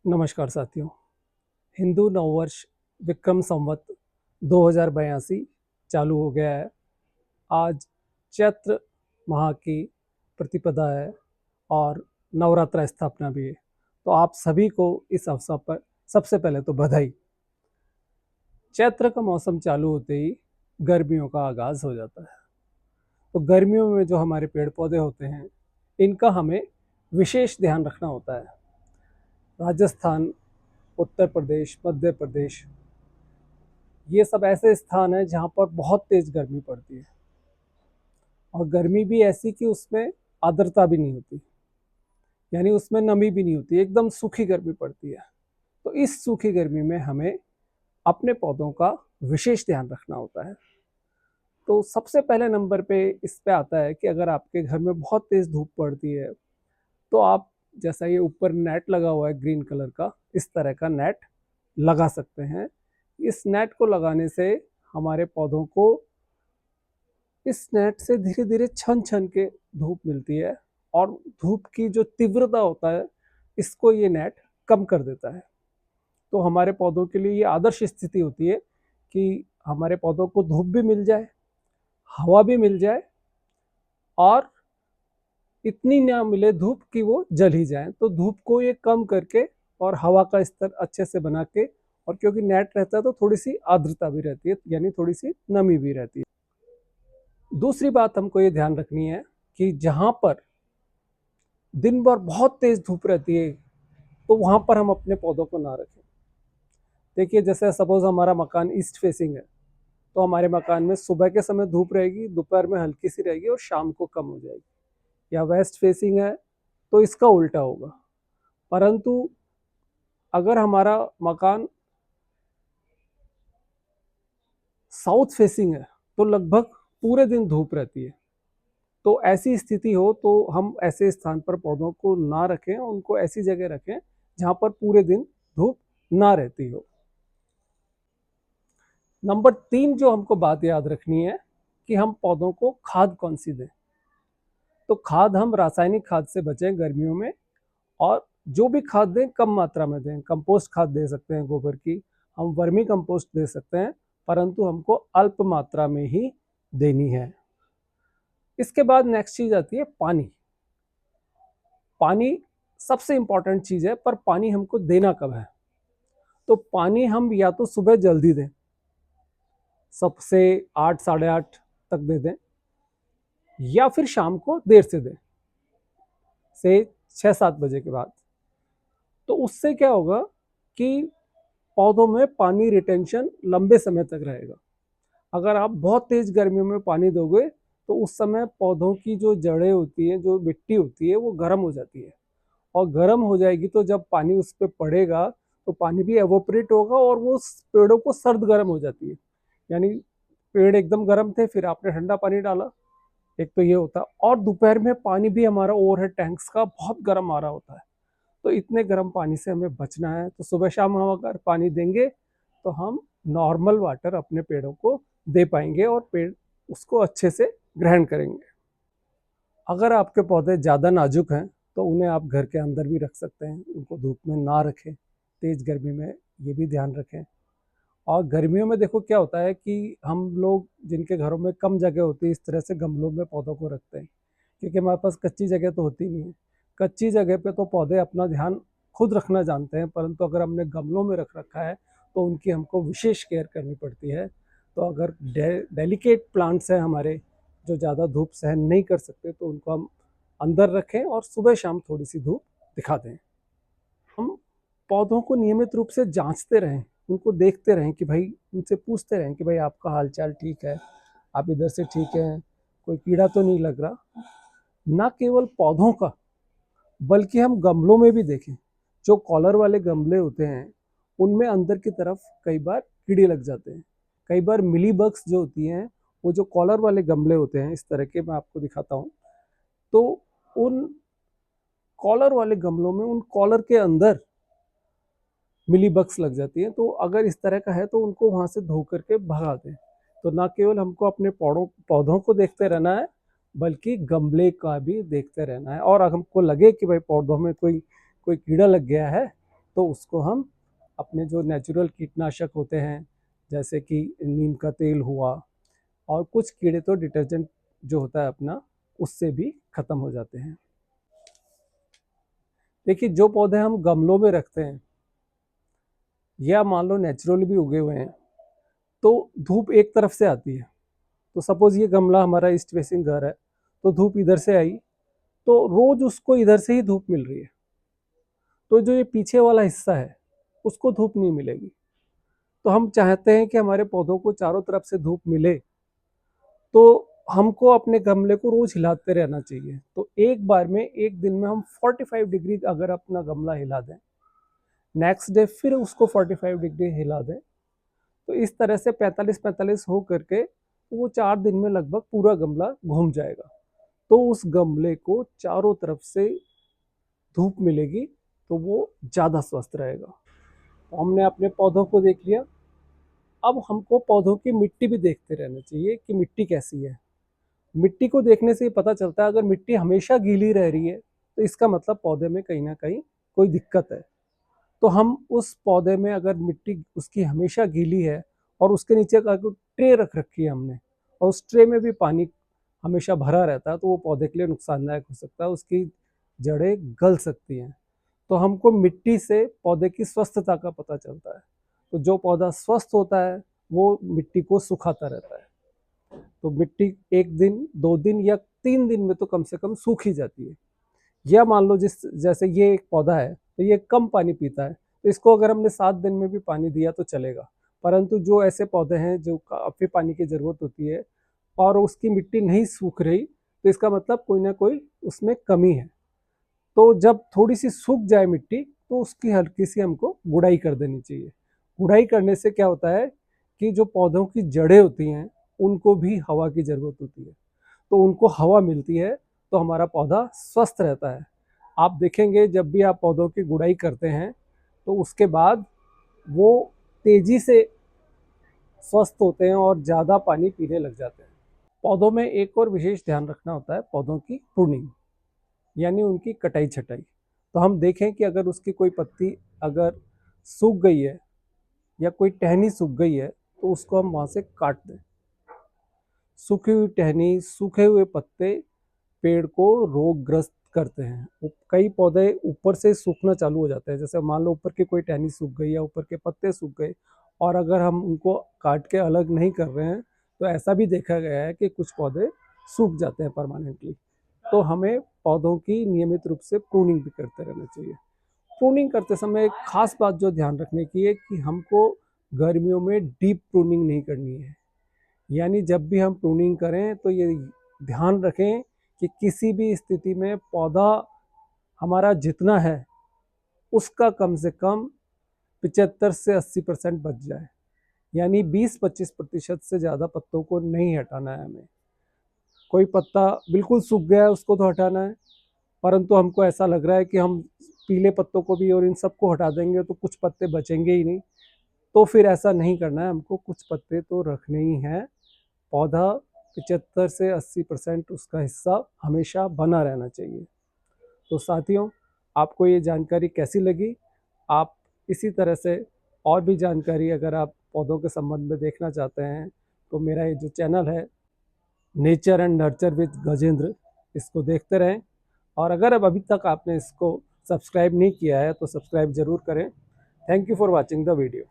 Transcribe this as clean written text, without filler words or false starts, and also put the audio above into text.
नमस्कार साथियों। हिंदू नववर्ष विक्रम संवत 2082 चालू हो गया है। आज चैत्र माह की प्रतिपदा है और नवरात्र स्थापना भी है। तो आप सभी को इस अवसर पर सबसे पहले तो बधाई। चैत्र का मौसम चालू होते ही गर्मियों का आगाज हो जाता है। तो गर्मियों में जो हमारे पेड़ पौधे होते हैं, इनका हमें विशेष ध्यान रखना होता है। राजस्थान, उत्तर प्रदेश, मध्य प्रदेश, ये सब ऐसे स्थान हैं जहाँ पर बहुत तेज गर्मी पड़ती है और गर्मी भी ऐसी कि उसमें आर्द्रता भी नहीं होती, यानी उसमें नमी भी नहीं होती, एकदम सूखी गर्मी पड़ती है। तो इस सूखी गर्मी में हमें अपने पौधों का विशेष ध्यान रखना होता है। तो सबसे पहले नंबर पे इस पे आता है कि अगर आपके घर में बहुत तेज धूप पड़ती है तो आप, जैसा ये ऊपर नेट लगा हुआ है ग्रीन कलर का, इस तरह का नेट लगा सकते हैं। इस नेट को लगाने से हमारे पौधों को इस नेट से धीरे धीरे छन छन के धूप मिलती है और धूप की जो तीव्रता होता है, इसको ये नेट कम कर देता है। तो हमारे पौधों के लिए ये आदर्श स्थिति होती है कि हमारे पौधों को धूप भी मिल जाए, हवा भी मिल जाए और इतनी ना मिले धूप कि वो जल ही जाए। तो धूप को ये कम करके और हवा का स्तर अच्छे से बना के, और क्योंकि नेट रहता है तो थोड़ी सी आर्द्रता भी रहती है, यानी थोड़ी सी नमी भी रहती है। दूसरी बात हमको ये ध्यान रखनी है कि जहाँ पर दिन भर बहुत तेज धूप रहती है तो वहाँ पर हम अपने पौधों को ना रखें। देखिए, जैसे सपोज हमारा मकान ईस्ट फेसिंग है तो हमारे मकान में सुबह के समय धूप रहेगी, दोपहर में हल्की सी रहेगी और शाम को कम हो जाएगी। या वेस्ट फेसिंग है तो इसका उल्टा होगा। परंतु अगर हमारा मकान साउथ फेसिंग है तो लगभग पूरे दिन धूप रहती है। तो ऐसी स्थिति हो तो हम ऐसे स्थान पर पौधों को ना रखें, उनको ऐसी जगह रखें जहां पर पूरे दिन धूप ना रहती हो। नंबर 3 जो हमको बात याद रखनी है कि हम पौधों को खाद कौन सी दें। तो खाद हम रासायनिक खाद से बचें गर्मियों में, और जो भी खाद दें कम मात्रा में दें। कंपोस्ट खाद दे सकते हैं गोबर की, हम वर्मी कंपोस्ट दे सकते हैं, परंतु हमको अल्प मात्रा में ही देनी है। इसके बाद नेक्स्ट चीज आती है पानी। पानी सबसे इंपॉर्टेंट चीज है, पर पानी हमको देना कब है? तो पानी हम या तो सुबह जल्दी दें, सबसे 8 साढ़े 8 तक दे दें, या फिर शाम को देर से दें, से 6-7 बजे के बाद। तो उससे क्या होगा कि पौधों में पानी रिटेंशन लंबे समय तक रहेगा। अगर आप बहुत तेज गर्मियों में पानी दोगे तो उस समय पौधों की जो जड़ें होती हैं, जो मिट्टी होती है, वो गर्म हो जाती है, और गर्म हो जाएगी तो जब पानी उस पर पड़ेगा तो पानी भी एवोपरेट होगा और वो पेड़ों को सर्द गर्म हो जाती है। यानी पेड़ एकदम गर्म थे, फिर आपने ठंडा पानी डाला, एक तो ये होता है। और दोपहर में पानी भी हमारा ओवरहेड टैंक्स का बहुत गर्म आ रहा होता है। तो इतने गर्म पानी से हमें बचना है। तो सुबह शाम हम अगर पानी देंगे तो हम नॉर्मल वाटर अपने पेड़ों को दे पाएंगे और पेड़ उसको अच्छे से ग्रहण करेंगे। अगर आपके पौधे ज़्यादा नाजुक हैं तो उन्हें आप घर के अंदर भी रख सकते हैं, उनको धूप में ना रखें तेज गर्मी में, ये भी ध्यान रखें। और गर्मियों में देखो क्या होता है कि हम लोग जिनके घरों में कम जगह होती है, इस तरह से गमलों में पौधों को रखते हैं, क्योंकि हमारे पास कच्ची जगह तो होती नहीं है। कच्ची जगह पे तो पौधे अपना ध्यान खुद रखना जानते हैं, परंतु अगर हमने गमलों में रख रखा है तो उनकी हमको विशेष केयर करनी पड़ती है। तो अगर डेलिकेट प्लांट्स हैं हमारे, जो ज़्यादा धूप सहन नहीं कर सकते, तो उनको हम अंदर रखें और सुबह शाम थोड़ी सी धूप दिखा दें। हम पौधों को नियमित रूप से जांचते रहें, उनको देखते रहें कि भाई, उनसे पूछते रहें कि भाई आपका हालचाल ठीक है, आप इधर से ठीक है, कोई कीड़ा तो नहीं लग रहा। ना केवल पौधों का, बल्कि हम गमलों में भी देखें। जो कॉलर वाले गमले होते हैं उनमें अंदर की तरफ कई बार कीड़े लग जाते हैं। कई बार मिली बग्स जो होती हैं, वो जो कॉलर वाले गमले होते हैं, इस तरह के मैं आपको दिखाता हूँ, तो उन कॉलर वाले गमलों में उन कॉलर के अंदर मिली बग्स लग जाती हैं। तो अगर इस तरह का है तो उनको वहां से धो करके भगा दें। तो ना केवल हमको अपने पौधों को देखते रहना है, बल्कि गमले का भी देखते रहना है। और अगर हमको लगे कि भाई पौधों में कोई कोई कीड़ा लग गया है तो उसको हम अपने जो नेचुरल कीटनाशक होते हैं जैसे कि नीम का तेल हुआ और कुछ कीड़े तो डिटर्जेंट जो होता है अपना उससे भी ख़त्म हो जाते हैं। देखिए जो पौधे हम गमलों में रखते हैं या मान लो नेचुरली भी उगे हुए हैं तो धूप एक तरफ से आती है। तो सपोज ये गमला हमारा ईस्ट फेसिंग घर है तो धूप इधर से आई तो रोज उसको इधर से ही धूप मिल रही है। तो जो ये पीछे वाला हिस्सा है उसको धूप नहीं मिलेगी। तो हम चाहते हैं कि हमारे पौधों को चारों तरफ से धूप मिले तो हमको अपने गमले को रोज हिलाते रहना चाहिए। तो एक बार में एक दिन में हम 45 डिग्री अगर अपना गमला हिला दें, नेक्स्ट डे फिर उसको 45 डिग्री हिला दें, तो इस तरह से 45-45 हो करके वो 4 दिन में लगभग पूरा गमला घूम जाएगा। तो उस गमले को चारों तरफ से धूप मिलेगी तो वो ज़्यादा स्वस्थ रहेगा। तो हमने अपने पौधों को देख लिया, अब हमको पौधों की मिट्टी भी देखते रहना चाहिए कि मिट्टी कैसी है। मिट्टी को देखने से ही पता चलता है, अगर मिट्टी हमेशा गीली रह रही है तो इसका मतलब पौधे में कहीं ना कहीं कोई दिक्कत है। तो हम उस पौधे में अगर मिट्टी उसकी हमेशा गीली है और उसके नीचे अगर ट्रे रख रखी है हमने और उस ट्रे में भी पानी हमेशा भरा रहता है तो वो पौधे के लिए नुकसानदायक हो सकता है, उसकी जड़ें गल सकती हैं। तो हमको मिट्टी से पौधे की स्वस्थता का पता चलता है। तो जो पौधा स्वस्थ होता है वो मिट्टी को सुखाता रहता है। तो मिट्टी एक दिन 2 दिन या 3 दिन में तो कम से कम सूख ही जाती है। या मान लो जिस जैसे ये एक पौधा है तो ये कम पानी पीता है तो इसको अगर हमने 7 दिन में भी पानी दिया तो चलेगा। परंतु जो ऐसे पौधे हैं जो काफ़ी पानी की ज़रूरत होती है और उसकी मिट्टी नहीं सूख रही तो इसका मतलब कोई ना कोई उसमें कमी है। तो जब थोड़ी सी सूख जाए मिट्टी तो उसकी हल्की सी हमको गुड़ाई कर देनी चाहिए। गुड़ाई करने से क्या होता है कि जो पौधों की जड़ें होती हैं उनको भी हवा की ज़रूरत होती है। तो उनको हवा मिलती है तो हमारा पौधा स्वस्थ रहता है। आप देखेंगे जब भी आप पौधों की गुड़ाई करते हैं तो उसके बाद वो तेजी से स्वस्थ होते हैं और ज़्यादा पानी पीने लग जाते हैं। पौधों में एक और विशेष ध्यान रखना होता है पौधों की प्रूनिंग यानी उनकी कटाई छटाई। तो हम देखें कि अगर उसकी कोई पत्ती अगर सूख गई है या कोई टहनी सूख गई है तो उसको हम वहाँ से काट दें। सूखी हुई टहनी, सूखे हुए पत्ते पेड़ को रोगग्रस्त करते हैं। कई पौधे ऊपर से सूखना चालू हो जाते हैं, जैसे मान लो ऊपर की कोई टहनी सूख गई या ऊपर के पत्ते सूख गए और अगर हम उनको काट के अलग नहीं कर रहे हैं तो ऐसा भी देखा गया है कि कुछ पौधे सूख जाते हैं परमानेंटली। तो हमें पौधों की नियमित रूप से प्रूनिंग भी करते रहना चाहिए। प्रूनिंग करते समय एक खास बात जो ध्यान रखने की है कि हमको गर्मियों में डीप प्रूनिंग नहीं करनी है। यानी जब भी हम प्रूनिंग करें तो ये ध्यान रखें कि किसी भी स्थिति में पौधा हमारा जितना है उसका कम से कम 75 से 80% बच जाए। यानी 20-25% से ज़्यादा पत्तों को नहीं हटाना है हमें। कोई पत्ता बिल्कुल सूख गया है उसको तो हटाना है, परंतु हमको ऐसा लग रहा है कि हम पीले पत्तों को भी और इन सबको हटा देंगे तो कुछ पत्ते बचेंगे ही नहीं। तो फिर ऐसा नहीं करना है, हमको कुछ पत्ते तो रखने ही हैं। पौधा 75 से 80% उसका हिस्सा हमेशा बना रहना चाहिए। तो साथियों, आपको ये जानकारी कैसी लगी? आप इसी तरह से और भी जानकारी अगर आप पौधों के संबंध में देखना चाहते हैं तो मेरा ये जो चैनल है nature and nurture with Gajendra, इसको देखते रहें। और अगर अब अभी तक आपने इसको सब्सक्राइब नहीं किया है तो सब्सक्राइब ज़रूर करें। Thank you for watching the video.